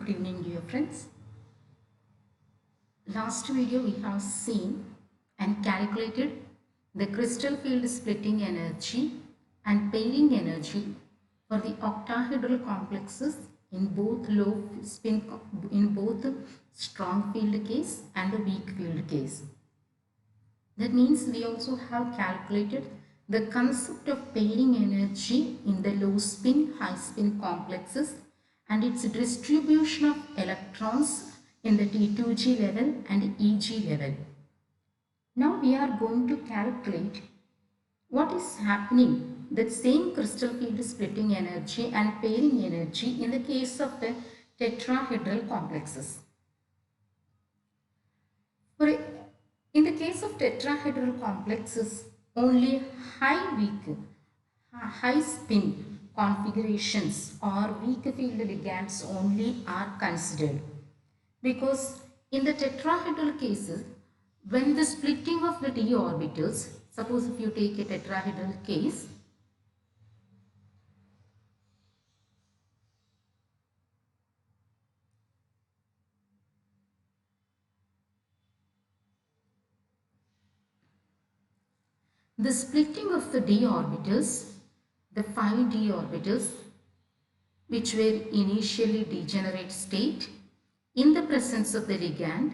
Good evening, dear friends. Last video we have seen and calculated the crystal field splitting energy and pairing energy for the octahedral complexes in both low spin in both strong field case and the weak field case. That means we also have calculated the concept of pairing energy in the low spin, high spin complexes and its distribution of electrons in the T2G level and EG level. Now we are going to calculate what is happening, the same crystal field splitting energy and pairing energy in the case of the tetrahedral complexes. In the case of tetrahedral complexes, only high spin configurations or weak field ligands only are considered. Because in the tetrahedral cases, when the splitting of the d orbitals, suppose if you take a tetrahedral case, the splitting of the d orbitals, the 5d orbitals, which were initially degenerate state, in the presence of the ligand,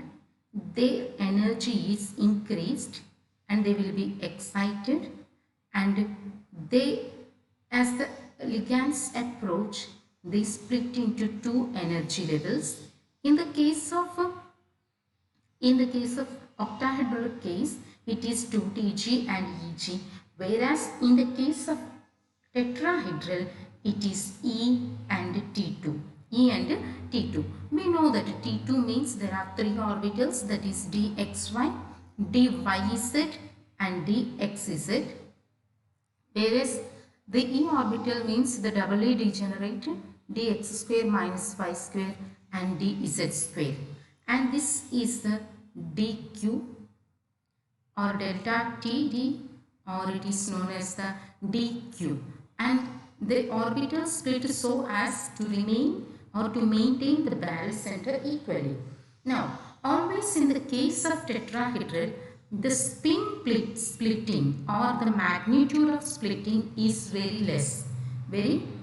their energy is increased and they will be excited, and they, as the ligands approach, they split into two energy levels. In the case of octahedral case, it is 2Tg and Eg, whereas in the case of tetrahedral, it is E and T2. E and T2. We know that T2 means there are three orbitals, that is dxy, dyz and dxz. Whereas the E orbital means the doubly degenerated dx square minus y square and dz square. And this is the dq or delta Td, or it is known as the dq. And the orbitals split so as to remain or to maintain the barycenter equally. Now, always in the case of tetrahedral, the spin splitting or the magnitude of splitting is very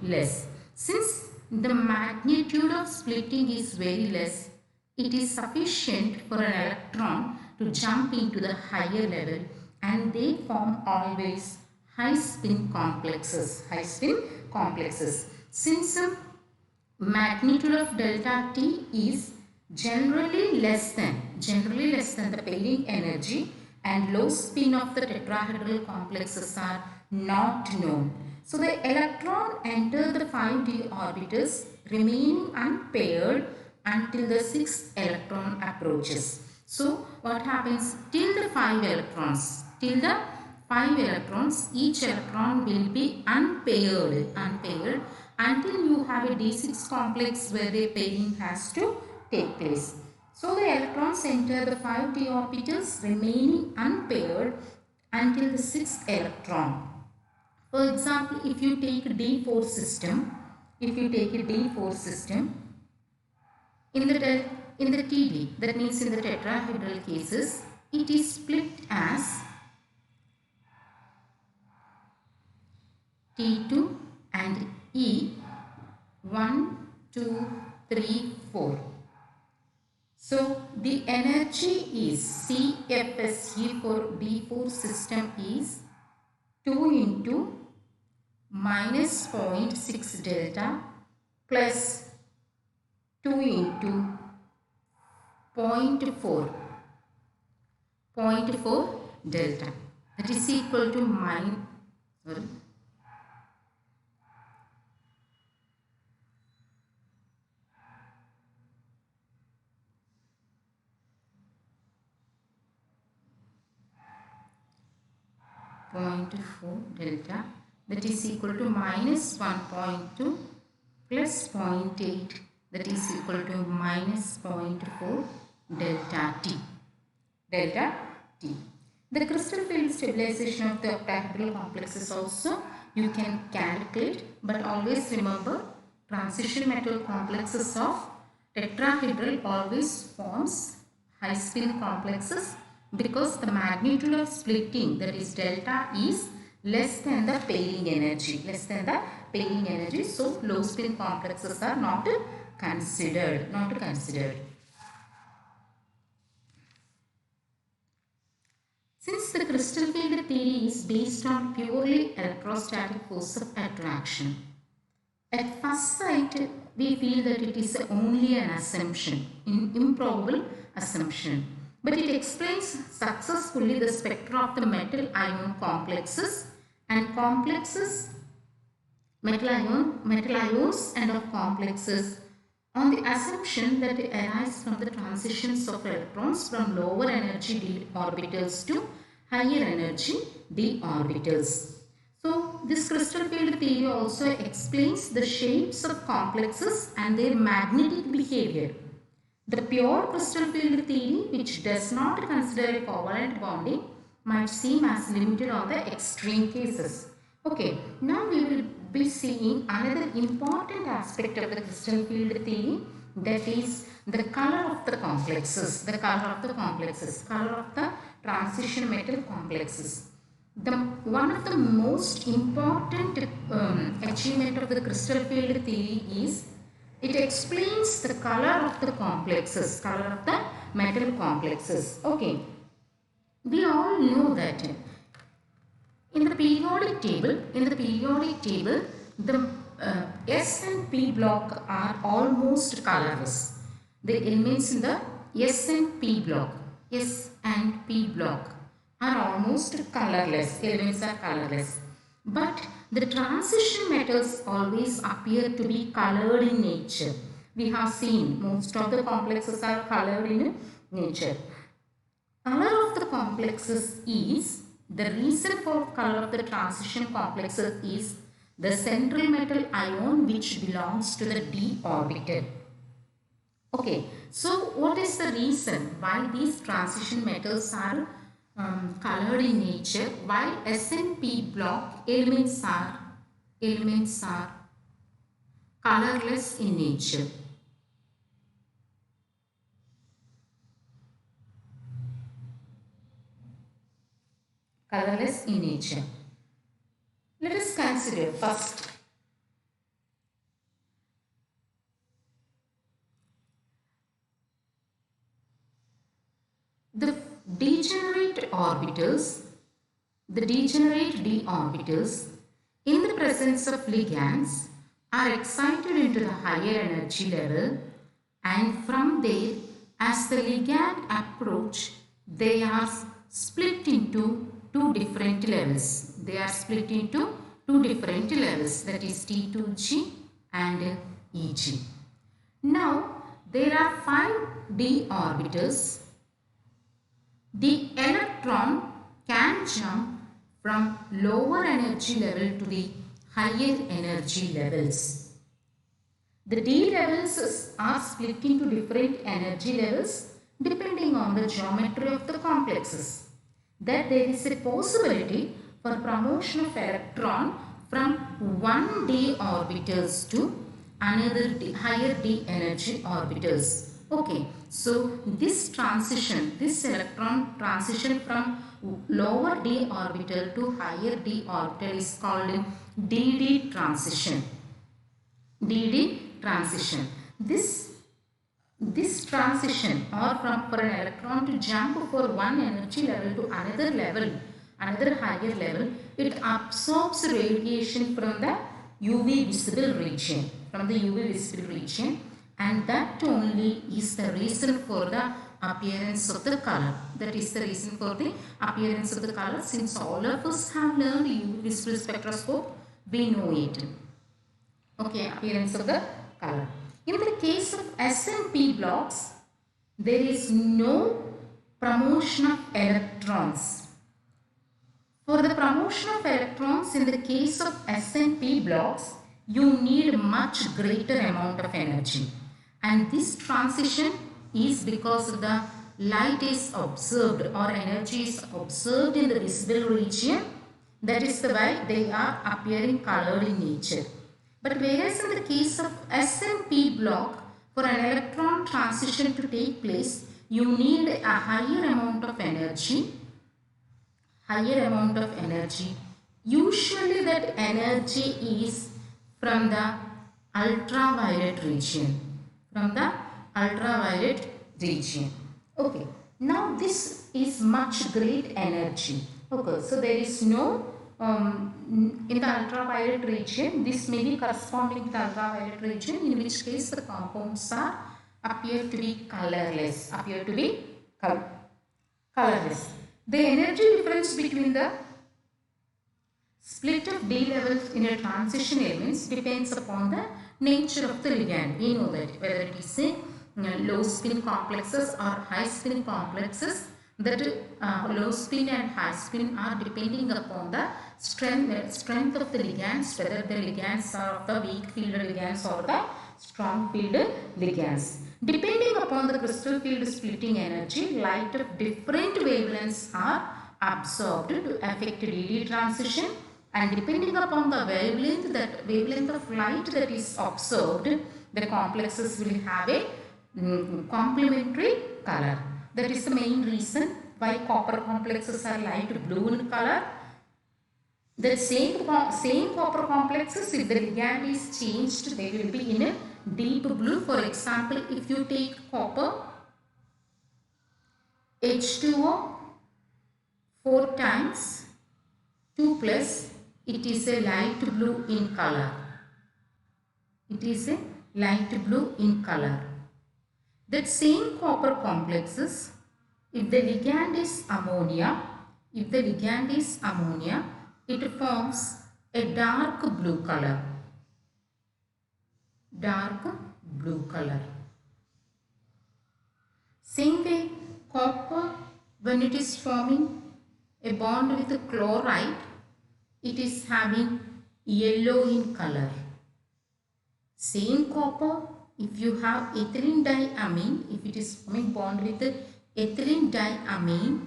less. Since the magnitude of splitting is very less, it is sufficient for an electron to jump into the higher level, and they form always high spin complexes. Since the magnitude of delta T is generally less than the pairing energy, and low spin of the tetrahedral complexes are not known. So the electron enters the 5d orbitals remaining unpaired until the 6th electron approaches. So what happens till the 5 electrons, each electron will be unpaired until you have a d6 complex where the pairing has to take place. So the electrons enter the 5d orbitals remaining unpaired until the 6th electron. For example, if you take a D4 system, in the TD, that means in the tetrahedral cases, it is split as T2 and E 1, 2, 3, 4. So the energy is CFSE for D4 system is 2 into minus 0.6 delta plus 2 into 0.4 delta, that is equal to 0.4 delta, that is equal to minus 1.2 plus 0.8, that is equal to minus 0.4 delta T. The crystal field stabilization of the octahedral complexes also you can calculate, but always remember transition metal complexes of Tetrahedral always forms high spin complexes because the magnitude of splitting, that is delta, is less than the pairing energy. Less than the pairing energy. So low spin complexes are not considered. Not considered. Since the crystal field theory is based on purely electrostatic force of attraction, at first sight we feel that it is only an assumption, an improbable assumption. But it explains successfully the spectra of the metal ion complexes and complexes, metal ions and of complexes on the assumption that they arise from the transitions of electrons from lower energy d orbitals to higher energy d orbitals. So this crystal field theory also explains the shapes of complexes and their magnetic behavior. The pure crystal field theory, which does not consider a covalent bonding, might seem as limited on the extreme cases. Okay, now we will be seeing another important aspect of the crystal field theory, that is the color of the complexes, color of the transition metal complexes. One of the most important achievement of the crystal field theory is it explains the color of the complexes, color of the metal complexes. Okay, we all know that in the periodic table, the S and P block are almost colorless. The elements in the S and P block are almost colorless. Elements are colorless. But the transition metals always appear to be colored in nature. We have seen most of the complexes are colored in nature. Color of the complexes is, the reason for color of the transition complexes is the central metal ion which belongs to the d orbital. Okay, so what is the reason why these transition metals are colored in nature, while S and P block elements are colorless in nature? Colorless in nature. Let us consider first the degenerate orbitals, the degenerate d orbitals in the presence of ligands are excited into the higher energy level, and from there, as the ligand approach, they are split into two different levels. That is T2G and EG. Now, there are 5 d orbitals. The electron can jump from lower energy level to the higher energy levels. The d levels are split into different energy levels depending on the geometry of the complexes. That there is a possibility for promotion of electron from one d orbitals to another higher d energy orbitals. Okay, so this electron transition from lower d orbital to higher d orbital is called dd transition. This transition, or for an electron to jump for one energy level to another higher level, it absorbs radiation from the UV visible region, and that only is the reason for the appearance of the color. Since all of us have learned UV visible spectroscope, we know it. Okay, appearance of the color. In the case of S and P blocks, there is no promotion of electrons. For the promotion of electrons in the case of S and P blocks, you need much greater amount of energy. And this transition is because the light is observed or energy is observed in the visible region. That is why they are appearing colored in nature. But whereas in the case of S and P block, For an electron transition to take place, you need a higher amount of energy. Usually that energy is from the ultraviolet region. Okay. Now this is much great energy. Okay. So there is no in the ultraviolet region. This may be corresponding to the ultraviolet region, in which case the compounds appear to be colorless. The energy difference between the split of d levels in a transition elements depends upon the nature of the ligand. We know that whether it is low spin complexes or high spin complexes, that low spin and high spin are depending upon the strength of the ligands, whether the ligands are of the weak field ligands or the strong field ligands. Depending upon the crystal field splitting energy, light of different wavelengths are absorbed to affect DD transition, and depending upon the wavelength of light that is observed, the complexes will have a complementary color. That is the main reason why copper complexes are light blue in color. The same copper complexes, if the ligand is changed, they will be in a deep blue. For example, if you take copper H2O 4 times 2 plus, it is a light blue in color. That same copper complexes, if the ligand is ammonia, it forms a dark blue color. Same way, copper, when it is forming a bond with a chloride, it is having yellow in color. Same copper, if you have ethylene diamine, if it is forming bond with ethylene diamine,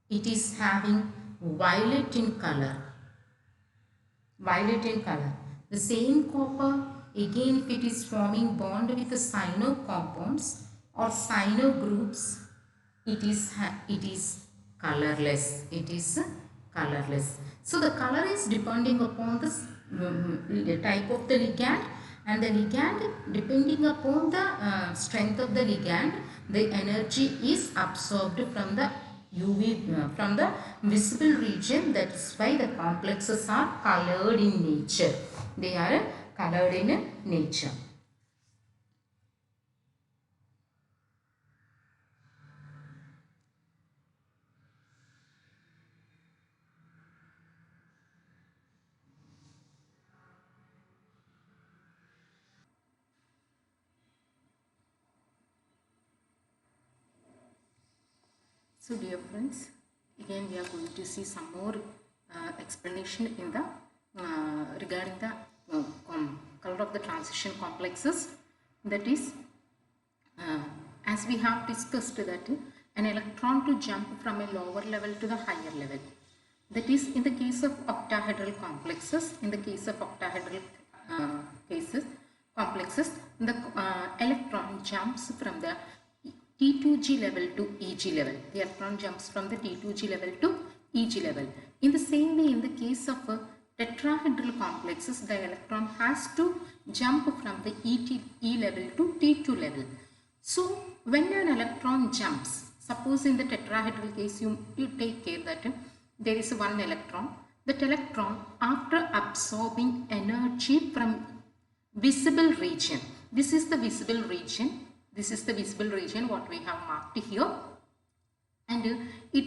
it is having violet in color. The same copper, again, if it is forming bond with the cyano compounds or cyano groups, it is colorless. So the color is depending upon the type of the ligand, and the ligand, depending upon the strength of the ligand, the energy is absorbed from the UV, from the visible region. That is why the complexes are colored in nature. They are colored in nature. So dear friends, again we are going to see some more explanation in the regarding the color of the transition complexes. That is, as we have discussed, that an electron to jump from a lower level to the higher level. That is, in the case of octahedral complexes, complexes, the electron jumps from the T2G level to EG level. The electron jumps from the T2G level to EG level. In the same way, in the case of tetrahedral complexes, the electron has to jump from the E level to T2 level. So, when an electron jumps, suppose in the tetrahedral case, you take care that there is one electron. That electron, after absorbing energy from visible region, this is the visible region what we have marked here, and it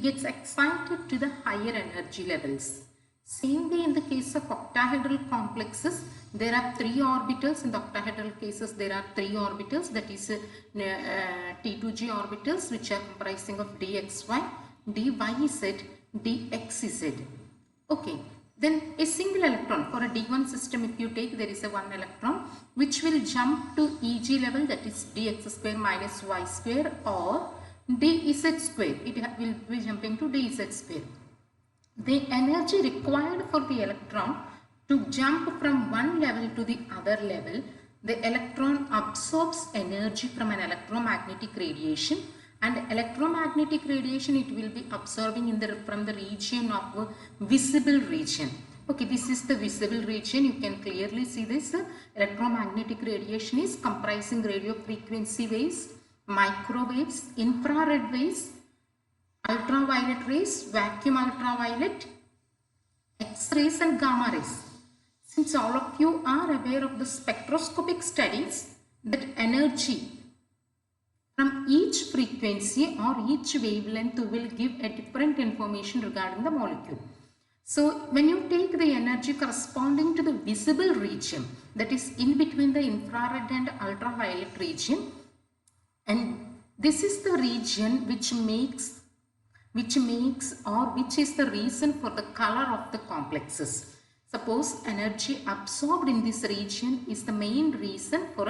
gets excited to the higher energy levels. Same way in the case of octahedral complexes, there are 3 orbitals. In the octahedral cases, there are 3 orbitals, that is T2G orbitals, which are comprising of dxy, dyz, dxz. Okay. Then a single electron, for a D1 system, if you take, there is a one electron which will jump to EG level, that is dx square minus y square, or dz square. It will be jumping to dz square. The energy required for the electron to jump from one level to the other level, The electron absorbs energy from an electromagnetic radiation, and electromagnetic radiation it will be absorbing from the region of visible region. Okay, this is the visible region. You can clearly see this. Electromagnetic radiation is comprising radio frequency waves, microwaves, infrared waves, ultraviolet rays, vacuum ultraviolet, X-rays and gamma rays. Since all of you are aware of the spectroscopic studies, that energy from each frequency or each wavelength will give a different information regarding the molecule. So when you take the energy corresponding to the visible region, that is in between the infrared and ultraviolet region, and this is the region which is the reason for the color of the complexes. Suppose energy absorbed in this region is the main reason for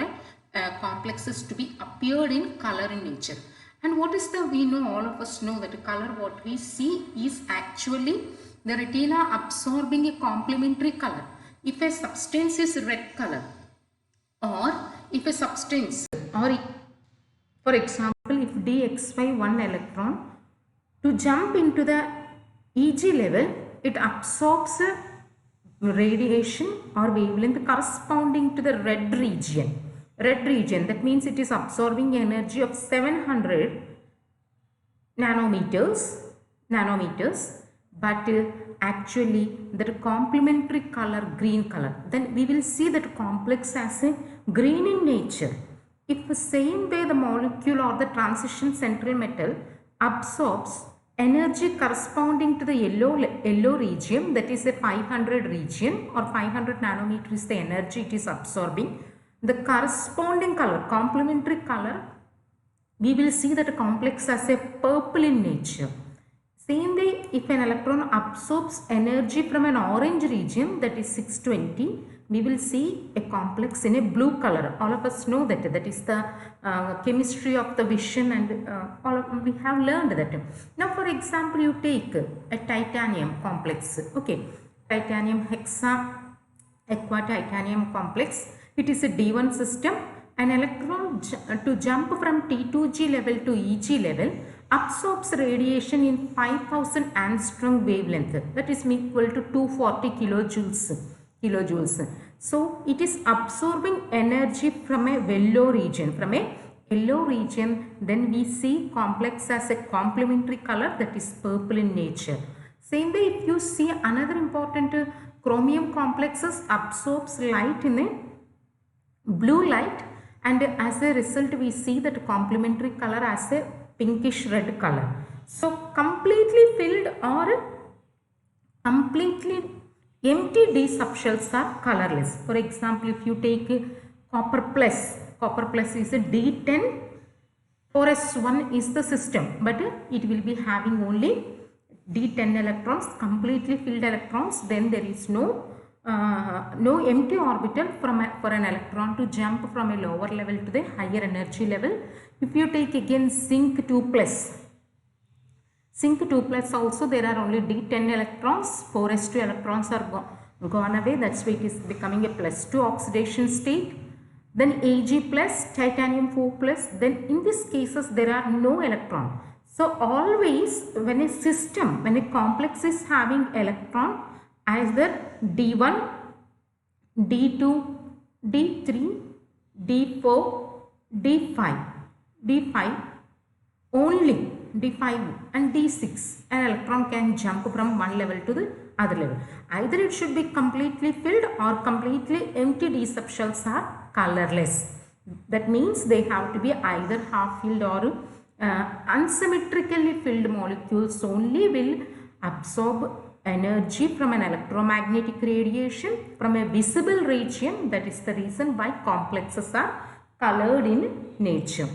complexes to be appeared in color in nature. And what is we know, all of us know that color, what we see is actually the retina absorbing a complementary color. If a substance is red color, or if a substance, or for example, if dxy one electron to jump into the Eg level, it absorbs radiation or wavelength corresponding to the red region. Red region, that means it is absorbing energy of 700 nanometers, but actually that complementary color, green color, then we will see that complex as a green in nature. If the same way the molecule or the transition central metal absorbs energy corresponding to the yellow region, that is a 500 region or 500 nanometer is the energy it is absorbing, the corresponding color, complementary color, we will see that complex as a purple in nature. Same way, if an electron absorbs energy from an orange region, that is 620, we will see a complex in a blue color. All of us know that is the chemistry of the vision, and we have learned that. Now for example, you take a titanium complex, okay, titanium hexa aqua titanium complex. It is a D1 system. An electron to jump from T2G level to EG level absorbs radiation in 5000 angstrom wavelength, that is equal to 240 kilojoules. So it is absorbing energy from a yellow region, then we see complex as a complementary color, that is purple in nature. Same way, if you see another important chromium complexes absorbs light in a blue light, and as a result we see that complementary color as a pinkish red color. So completely filled or completely empty d subshells are colorless. For example, if you take copper plus is a D10, 4s1 is the system, but it will be having only D10 electrons, completely filled electrons, then there is no empty orbital for an electron to jump from a lower level to the higher energy level. If you take again zinc 2 plus also, there are only D10 electrons, 4s2 electrons are gone away, that's why it is becoming a +2 oxidation state. Then Ag plus, titanium 4 plus, then in these cases there are no electron. So always when a complex is having electron, either D1, D2, D3, D4, D5 only, D5 and D6, an electron can jump from one level to the other level. Either it should be completely filled or completely empty d subshells are colorless. That means they have to be either half filled or unsymmetrically filled molecules only will absorb energy from an electromagnetic radiation from a visible region. That is the reason why complexes are colored in nature.